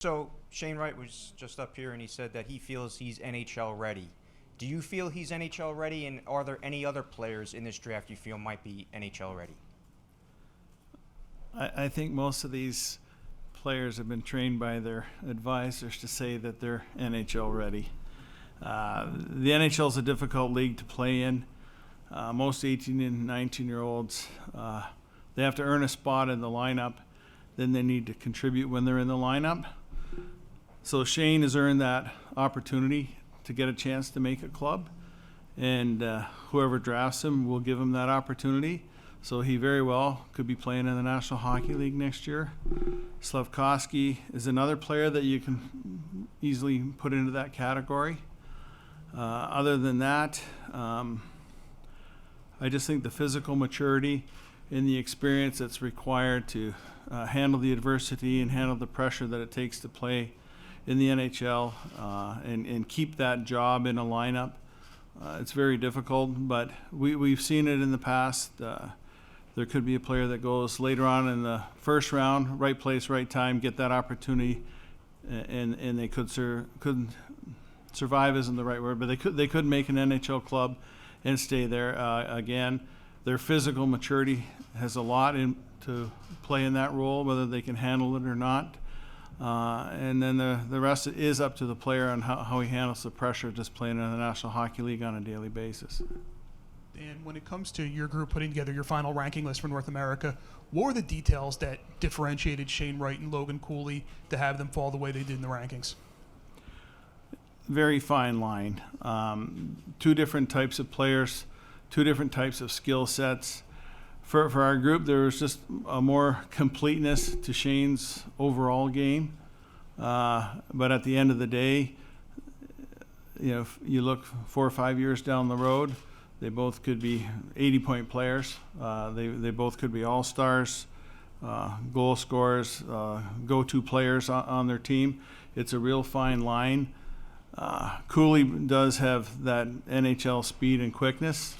So Shane Wright was just up here and he said that he feels he's NHL ready. Do you feel he's NHL ready, and are there any other players in this draft you feel might be NHL ready? I think most of these players have been trained by their advisors to say that they're NHL ready. The NHL is a difficult league to play in. Most 18 and 19-year-olds, they have to earn a spot in the lineup. Then they need to contribute when they're in the lineup. So Shane has earned that opportunity to get a chance to make a club, and whoever drafts him will give him that opportunity. So he very well could be playing in the National Hockey League next year. Slavkovsky is another player that you can easily put into that category. Other than that, I just think the physical maturity and the experience that's required to handle the adversity and handle the pressure that it takes to play in the NHL and keep that job in a lineup. It's very difficult, but we've seen it in the past. There could be a player that goes later on in the first round, right place, right time, get that opportunity, and they could survive isn't the right word, but they could make an NHL club and stay there. Again, their physical maturity has a lot to play in that role, whether they can handle it or not. And then the rest is up to the player on how he handles the pressure just playing in the National Hockey League on a daily basis. And when it comes to your group putting together your final ranking list for North America, what were the details that differentiated Shane Wright and Logan Cooley to have them fall the way they did in the rankings? Very fine line. Two different types of players, two different types of skill sets. For our group, there was just a more completeness to Shane's overall game. But at the end of the day, if you look 4 or 5 years down the road, they both could be 80-point players. They both could be all-stars, goal scorers, go-to players on their team. It's a real fine line. Cooley does have that NHL speed and quickness.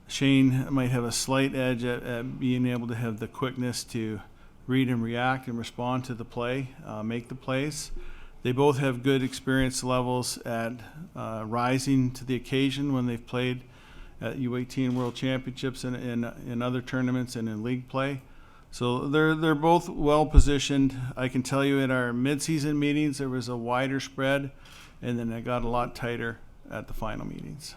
Shane might have a slight edge at being able to have the quickness to read and react and respond to the play, make the plays. They both have good experience levels at rising to the occasion when they've played at U18 World Championships and in other tournaments and in league play. So they're both well positioned. I can tell you at our midseason meetings there was a wider spread, and then it got a lot tighter at the final meetings.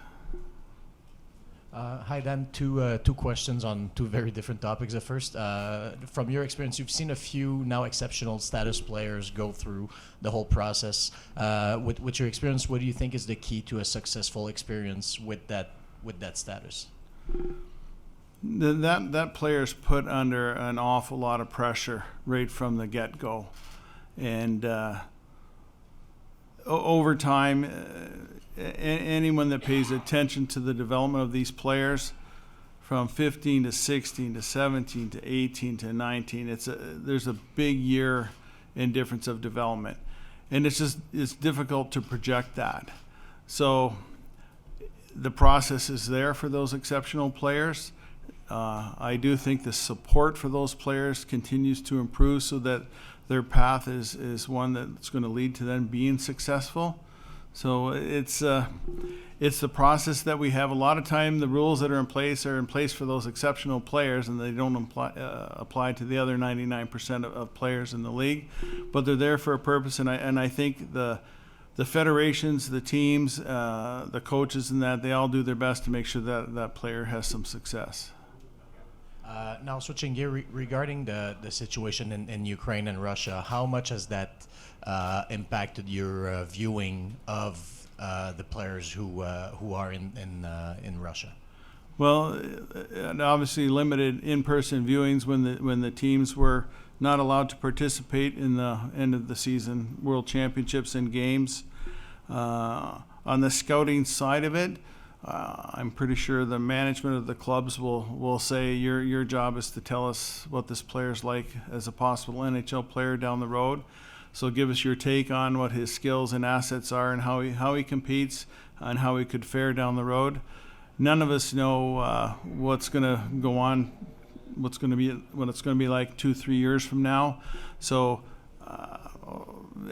Hi, Dan. Two questions on two very different topics. At first, from your experience, you've seen a few now exceptional status players go through the whole process. With your experience, what do you think is the key to a successful experience with that status? That player's put under an awful lot of pressure right from the get-go, and over time. Anyone that pays attention to the development of these players from 15 to 16 to 17 to 18 to 19, there's a big year in difference of development, and it's difficult to project that. So the process is there for those exceptional players. I do think the support for those players continues to improve so that their path is one that's going to lead to them being successful. So it's the process that we have. A lot of time the rules that are in place for those exceptional players, and they don't apply to the other 99% of players in the league. But they're there for a purpose, and I think the federations, the teams, the coaches, and that they all do their best to make sure that player has some success. Now switching gear regarding the situation in Ukraine and Russia, how much has that impacted your viewing of the players who are in Russia? Well, obviously limited in-person viewings when the teams were not allowed to participate in the end of the season World Championships and games. On the scouting side of it, I'm pretty sure the management of the clubs will say your job is to tell us what this player's like as a possible NHL player down the road. So give us your take on what his skills and assets are and how he competes and how he could fare down the road. None of us know what's going to go on, what it's going to be like 2-3 years from now. So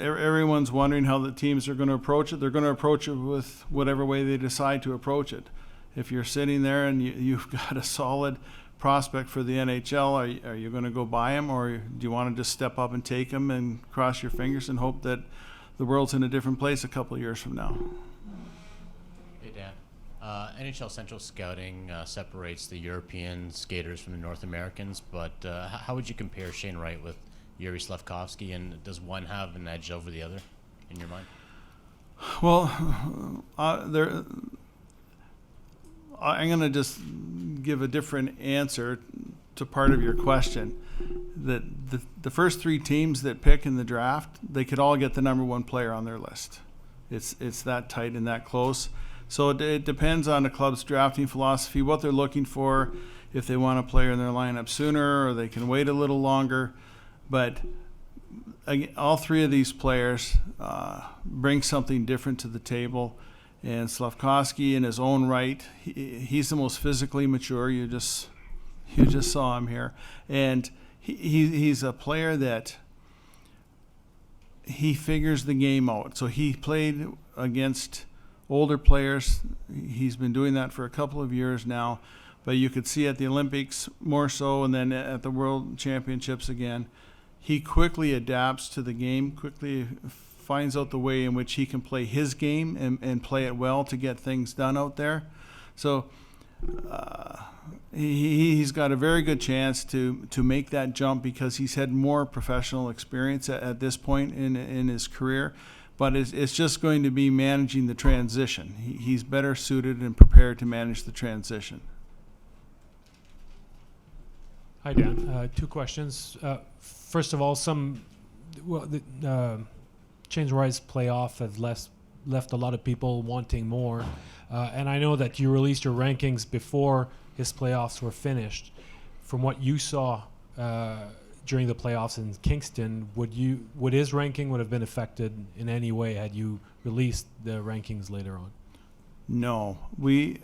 everyone's wondering how the teams are going to approach it. They're going to approach it with whatever way they decide to approach it. If you're sitting there and you've got a solid prospect for the NHL, are you going to go buy him, or do you want to just step up and take him and cross your fingers and hope that the world's in a different place a couple of years from now? Hey, Dan. NHL Central Scouting separates the European skaters from the North Americans, but how would you compare Shane Wright with Yuri Slafkovsky, and does one have an edge over the other in your mind? Well, I'm going to just give a different answer to part of your question. That the first 3 teams that pick in the draft, they could all get the number 1 player on their list. It's that tight and that close. So it depends on the club's drafting philosophy, what they're looking for, if they want a player in their lineup sooner or they can wait a little longer. But again, all 3 of these players bring something different to the table. And Slafkovsky, in his own right, he's the most physically mature. You just saw him here, and he's a player that he figures the game out. So he played against older players. He's been doing that for a couple of years now, but you could see at the Olympics more so, and then at the World Championships again. He quickly adapts to the game, quickly finds out the way in which he can play his game and play it well to get things done out there. So he's got a very good chance to make that jump because he's had more professional experience at this point in his career. But it's just going to be managing the transition. He's better suited and prepared to manage the transition. Hi, Dan. 2 questions. First of all, Shane Wright's playoff have left a lot of people wanting more. And I know that you released your rankings before his playoffs were finished. From what you saw during the playoffs in Kingston, would his ranking would have been affected in any way had you released the rankings later on? No. We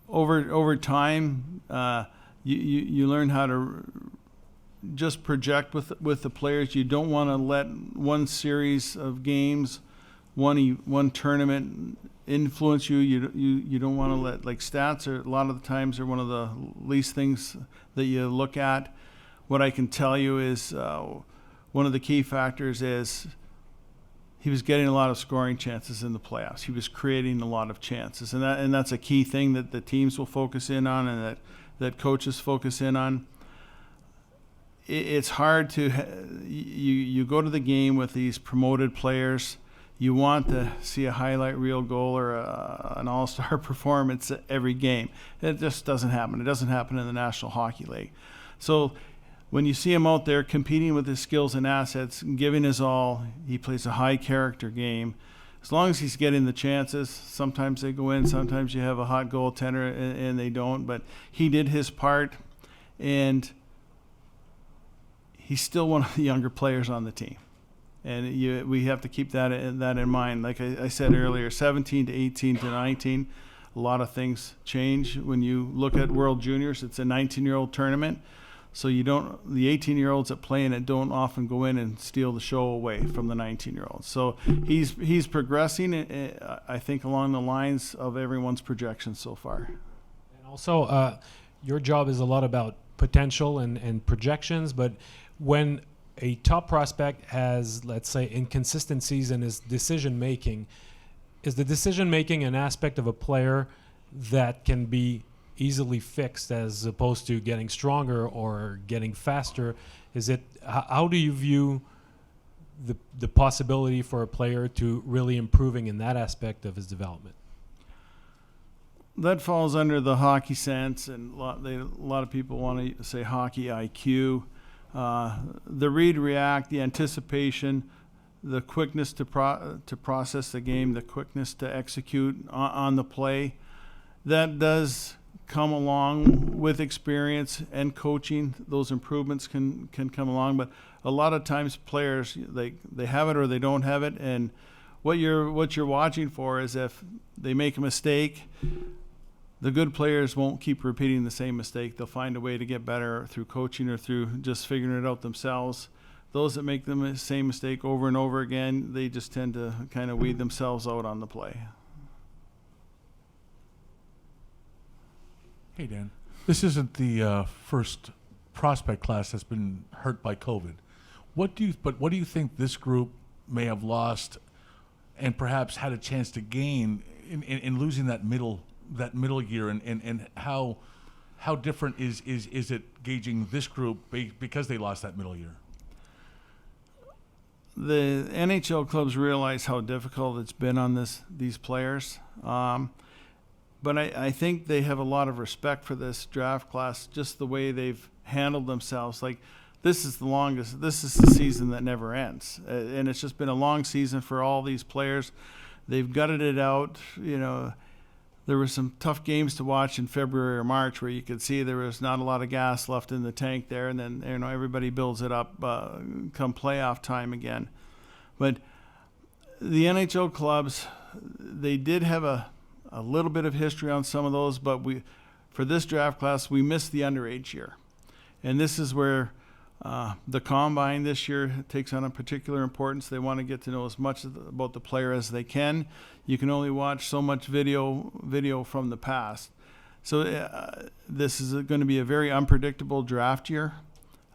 over time, you learn how to just project with the players. You don't want to let one series of games, one tournament influence you. You don't want to let, like, stats are a lot of the times are one of the least things that you look at. What I can tell you is one of the key factors is he was getting a lot of scoring chances in the playoffs. He was creating a lot of chances, and that's a key thing that the teams will focus in on and that coaches focus in on. It's hard to you go to the game with these promoted players. You want to see a highlight reel goal or an all-star performance every game. It just doesn't happen. It doesn't happen in the National Hockey League. So when you see him out there competing with his skills and assets, giving his all, he plays a high-character game. As long as he's getting the chances, sometimes they go in, sometimes you have a hot goaltender and they don't. But he did his part, and he's still one of the younger players on the team. And we have to keep that in mind. Like I said earlier, 17 to 18 to 19, a lot of things change. When you look at World Juniors, it's a 19-year-old tournament. So the 18-year-olds that play in it don't often go in and steal the show away from the 19-year-olds. So he's progressing, I think, along the lines of everyone's projections so far. And also, your job is a lot about potential and projections, but when a top prospect has, let's say, inconsistencies in his decision-making, is the decision-making an aspect of a player that can be easily fixed as opposed to getting stronger or getting faster? Is it, how do you view the possibility for a player to really improving in that aspect of his development? That falls under the hockey sense, and a lot of people want to say hockey IQ. The read, react, the anticipation, the quickness to process the game, the quickness to execute on the play, that does come along with experience and coaching. Those improvements can come along, but a lot of times players, they have it or they don't have it, and what you're watching for is if they make a mistake, the good players won't keep repeating the same mistake. They'll find a way to get better through coaching or through just figuring it out themselves. those that make the same mistake over and over again, they just tend to kind of weed themselves out on the play. Hey, Dan. This isn't the first prospect class that's been hurt by COVID. What do you think this group may have lost, and perhaps had a chance to gain in losing that middle year, and how different is it gauging this group because they lost that middle year? The NHL clubs realize how difficult it's been on these players. But I think they have a lot of respect for this draft class, just the way they've handled themselves. Like, this is the season that never ends. And it's just been a long season for all these players. They've gutted it out. You know, there were some tough games to watch in February or March where you could see there was not a lot of gas left in the tank there. And then, you know, everybody builds it up come playoff time again. But the NHL clubs, they did have a little bit of history on some of those, but for this draft class, we missed the underage year. And this is where the combine this year takes on a particular importance. They want to get to know as much about the player as they can. You can only watch so much video from the past. So this is going to be a very unpredictable draft year.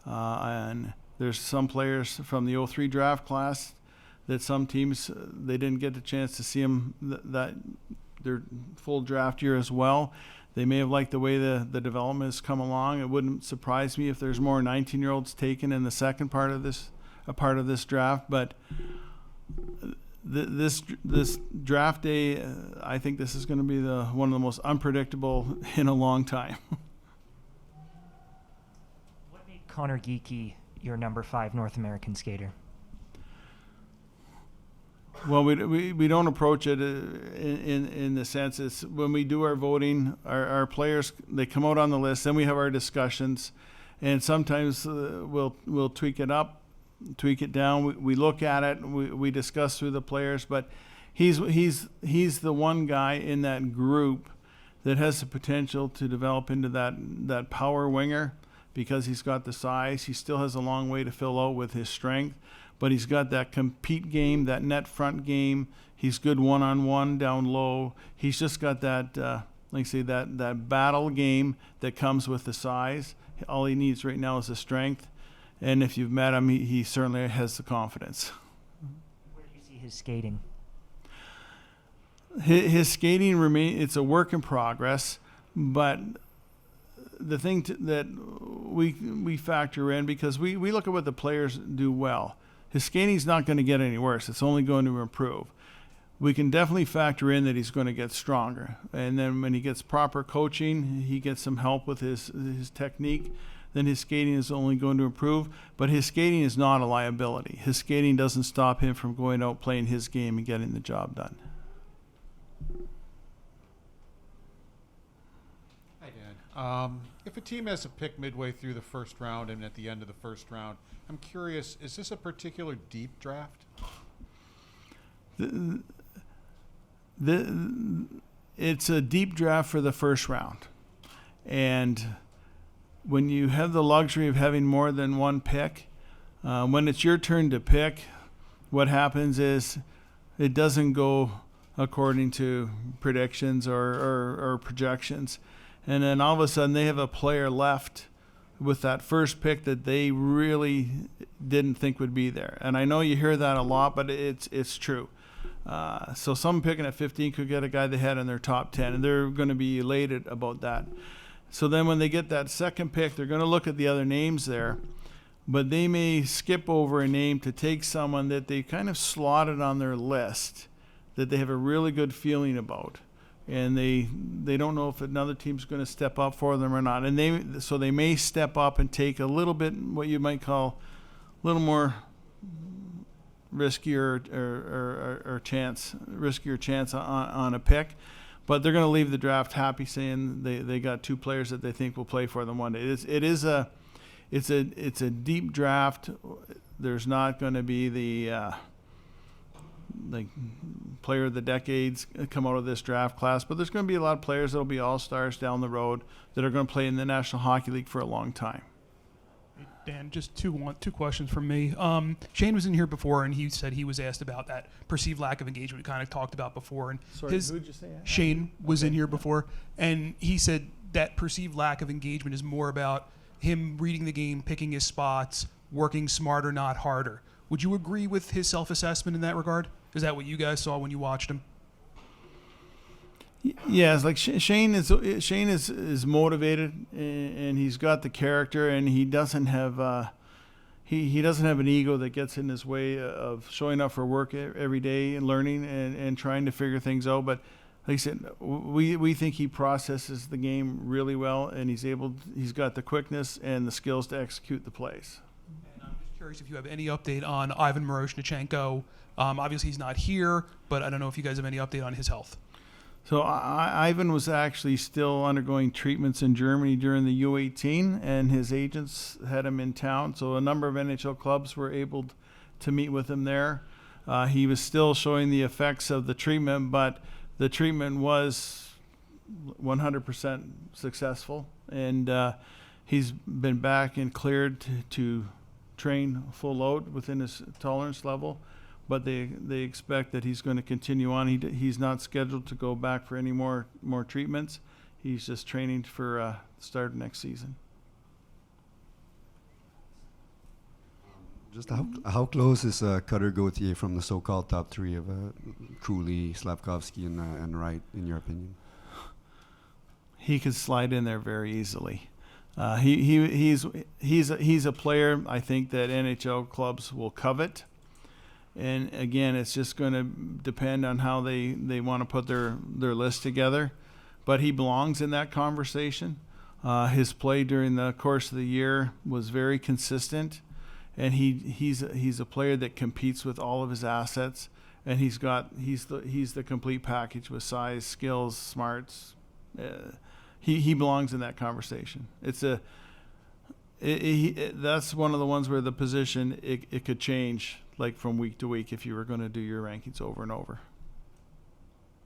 And there's some players from the 03 draft class that some teams, they didn't get the chance to see them their full draft year as well. They may have liked the way the development has come along. It wouldn't surprise me if there's more 19-year-olds taken in the second part of this draft. But this draft day, I think this is going to be one of the most unpredictable in a long time. What made Conor Geeky your number 5 North American skater? Well, we don't approach it in the sense it's when we do our voting, our players, they come out on the list, then we have our discussions, and sometimes we'll tweak it up, tweak it down. We look at it, we discuss through the players, but he's the one guy in that group that has the potential to develop into that power winger because he's got the size. He still has a long way to fill out with his strength. But he's got that compete game, that net front game. He's good one-on-one down low. He's just got that, that battle game that comes with the size. All he needs right now is the strength. And if you've met him, he certainly has the confidence. Where do you see his skating? His skating it's a work in progress, but the thing that we factor in, because we look at what the players do well. His skating's not going to get any worse. It's only going to improve. We can definitely factor in that he's going to get stronger. And then when he gets proper coaching, he gets some help with his technique, then his skating is only going to improve. But his skating is not a liability. His skating doesn't stop him from going out playing his game and getting the job done. Hi, Dan. If a team has a pick midway through the first round and at the end of the first round, I'm curious, is this a particular deep draft? It's a deep draft for the first round. And when you have the luxury of having more than one pick, when it's your turn to pick, what happens is it doesn't go according to predictions or projections. And then all of a sudden they have a player left with that first pick that they really didn't think would be there. And I know you hear that a lot, but it's true. So some picking at 15 could get a guy they had in their top 10, and they're going to be elated about that. So then when they get that second pick, they're going to look at the other names there, but they may skip over a name to take someone that they kind of slotted on their list that they have a really good feeling about. And they don't know if another team's going to step up for them or not. And they may step up and take a little bit what you might call a little more riskier chance on a pick. But they're going to leave the draft happy, saying they got 2 players that they think will play for them one day. It's a deep draft. There's not going to be the player of the decades come out of this draft class, but there's going to be a lot of players that will be all-stars down the road that are going to play in the National Hockey League for a long time. Dan, just two questions from me. Shane was in here before, and he said he was asked about that perceived lack of engagement we kind of talked about before. And Sorry, who'd you say? Shane was in here before, and he said that perceived lack of engagement is more about him reading the game, picking his spots, working smarter, not harder. Would you agree with his self-assessment in that regard? Is that what you guys saw when you watched him? Yeah, it's like Shane is motivated, and he's got the character, and he doesn't have he doesn't have an ego that gets in his way of showing up for work every day and learning and trying to figure things out. But like I said, we think he processes the game really well, and he's got the quickness and the skills to execute the plays. And I'm just curious if you have any update on Ivan Miroshnichenko. Obviously, he's not here, but I don't know if you guys have any update on his health. So Ivan was actually still undergoing treatments in Germany during the U18, and his agents had him in town. So a number of NHL clubs were able to meet with him there. He was still showing the effects of the treatment, but the treatment was 100% successful, and he's been back and cleared to train full load within his tolerance level. But they expect that he's going to continue on. He's not scheduled to go back for any more treatments. He's just training for the start of next season. Just how close is Conor Geeky from the so-called top three of Cooley, Slavkovsky, and Wright, in your opinion? He could slide in there very easily. He's a player I think that NHL clubs will covet. And again, it's just going to depend on how they want to put their list together. But he belongs in that conversation. His play during the course of the year was very consistent, and he's a player that competes with all of his assets. And he's the complete package with size, skills, smarts. He belongs in that conversation. That's one of the ones where the position it could change, like from week to week, if you were going to do your rankings over and over.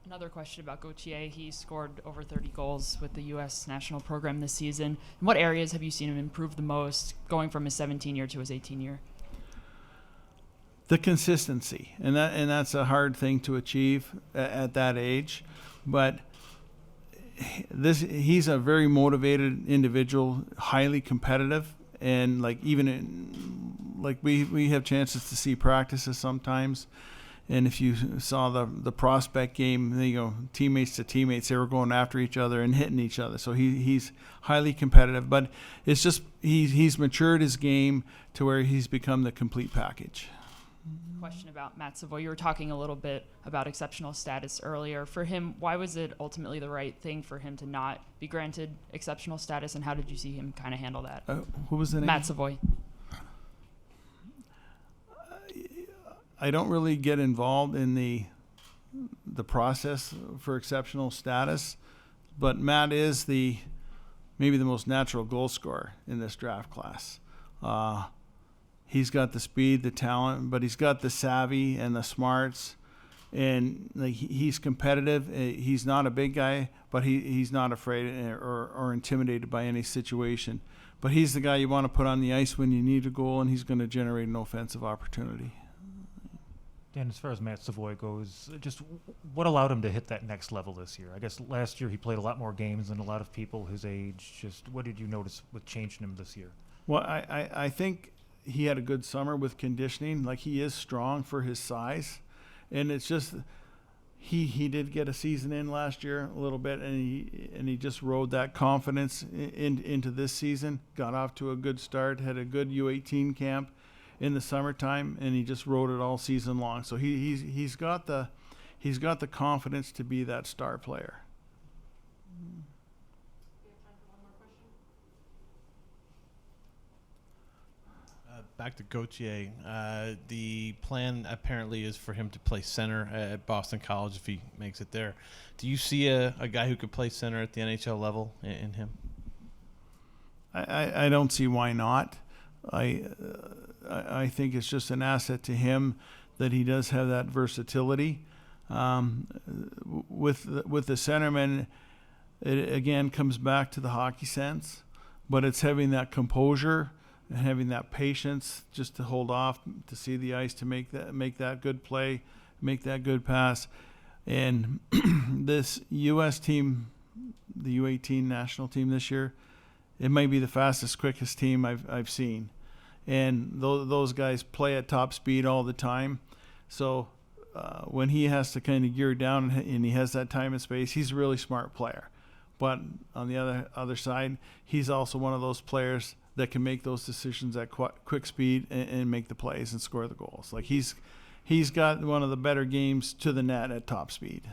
Another question about Gauthier. He scored over 30 goals with the U.S. national program this season. In what areas have you seen him improve the most, going from his 17-year to his 18-year? The consistency, and that's a hard thing to achieve at that age, but he's a very motivated individual, highly competitive, and like we have chances to see practices sometimes, and if you saw the prospect game, teammates to teammates, they were going after each other and hitting each other. So he's highly competitive, but it's just he's matured his game to where he's become the complete package. Question about Matt Savoy. You were talking a little bit about exceptional status earlier. For him, why was it ultimately the right thing for him to not be granted exceptional status, and how did you see him kind of handle that? Who was the name? Matt Savoy. I don't really get involved in the process for exceptional status, but Matt is maybe the most natural goal scorer in this draft class. He's got the speed, the talent, but he's got the savvy and the smarts, and he's competitive. He's not a big guy, but he's not afraid or intimidated by any situation. But he's the guy you want to put on the ice when you need a goal, and he's going to generate an offensive opportunity. Dan, as far as Matt Savoy goes, just what allowed him to hit that next level this year? I guess last year he played a lot more games than a lot of people his age. Just what did you notice with changing him this year? Well, I think he had a good summer with conditioning. Like, he is strong for his size, and it's just he did get a season in last year a little bit, and he just rode that confidence into this season. Got off to a good start, had a good U18 camp in the summertime, and he just rode it all season long. So he's got the confidence to be that star player. Back to Gauthier. The plan apparently is for him to play center at Boston College if he makes it there. Do you see a guy who could play center at the NHL level in him? I don't see why not. I think it's just an asset to him that he does have that versatility. With the centerman, it again comes back to the hockey sense, but it's having that composure and having that patience just to hold off, to see the ice, to make that good play, make that good pass. And this U.S. team, the U18 national team this year, it might be the fastest, quickest team I've seen. And those guys play at top speed all the time. So when he has to kind of gear down and he has that time and space, he's a really smart player. But on the other side, he's also one of those players that can make those decisions at quick speed and make the plays and score the goals. Like he's got one of the better games to the net at top speed.